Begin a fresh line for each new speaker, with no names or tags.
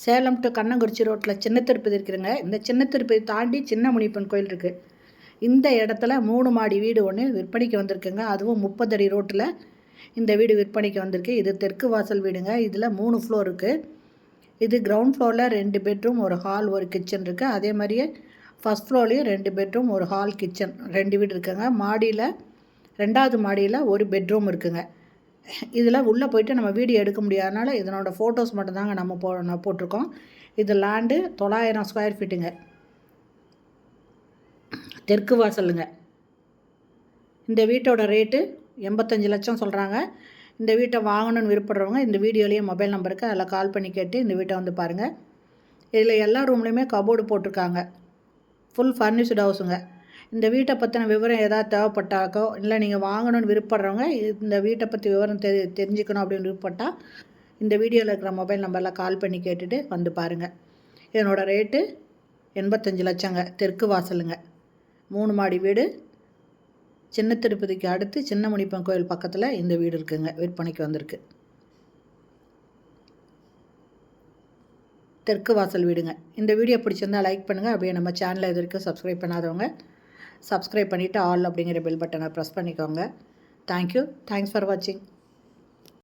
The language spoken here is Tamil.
சேலம் டு கண்ணங்குறிச்சி ரோட்டில் சின்ன திருப்பதி இருக்குதுங்க. இந்த சின்ன திருப்பதி தாண்டி சின்ன முனிப்பன் கோயில் இருக்குது. இந்த இடத்துல 3 மாடி வீடு ஒன்று விற்பனைக்கு வந்திருக்குங்க. அதுவும் 30 அடி ரோட்டில் இந்த வீடு விற்பனைக்கு வந்திருக்கு. இது தெற்கு வாசல் வீடுங்க. இதில் 3 ஃப்ளோர் இருக்குது. இது கிரவுண்ட் ஃப்ளோரில் 2 பெட்ரூம், ஒரு ஹால், ஒரு கிச்சன் இருக்குது. அதே மாதிரியே ஃபஸ்ட் ஃப்ளோர்லேயும் 2 பெட்ரூம், ஒரு ஹால், கிச்சன் 2 வீடு இருக்குங்க. மாடியில் 2வது மாடியில் ஒரு பெட்ரூம் இருக்குங்க. இதில் உள்ளே போய்ட்டு நம்ம வீடியோ எடுக்க முடியாதனால இதனோட ஃபோட்டோஸ் மட்டும்தாங்க நம்ம போட்டிருக்கோம். இது லேண்டு 900 ஸ்கொயர் ஃபீட்டுங்க. தெற்கு வாசலுங்க. இந்த வீட்டோட ரேட்டு 85 லட்சம் சொல்கிறாங்க. இந்த வீட்டை வாங்கணும்னு விருப்பப்படுறவங்க இந்த வீடியோலேயே மொபைல் நம்பருக்கு அதில் கால் பண்ணி கேட்டு இந்த வீட்டை வந்து பாருங்கள். இதில் எல்லா ரூம்லேயுமே கபோர்டு போட்டிருக்காங்க. ஃபுல் ஃபர்னிஷ்டு ஹவுஸுங்க. இந்த வீட்டை பற்றின விவரம் ஏதாவது தேவைப்பட்டாக்கோ, இல்லை நீங்கள் வாங்கணும்னு விருப்பப்படுறவங்க இந்த வீட்டை பற்றி விவரம் தெரிஞ்சுக்கணும் அப்படின்னு விருப்பப்பட்டால் இந்த வீடியோவில் இருக்கிற மொபைல் நம்பரில் கால் பண்ணி கேட்டுட்டு வந்து பாருங்கள். இதனோட ரேட்டு 85 லட்சங்க. தெற்கு வாசலுங்க. 3 மாடி வீடு. சின்ன திருப்பதிக்கு அடுத்து சின்ன முனிப்பன் கோயில் பக்கத்தில் இந்த வீடு இருக்குங்க. விற்பனைக்கு வந்திருக்கு. தெற்கு வாசல் வீடுங்க. இந்த வீடியோ பிடிச்சிருந்தால் லைக் பண்ணுங்கள். அப்படியே நம்ம சேனலை இது வரைக்கும் சப்ஸ்கிரைப் பண்ணாதவங்க சப்ஸ்கிரைப் பண்ணிவிட்டு ஆல் அப்படிங்கிற பெல் பட்டனை ப்ரெஸ் பண்ணிக்கோங்க. தேங்க்யூ. தேங்க்ஸ் ஃபார் வாட்சிங்.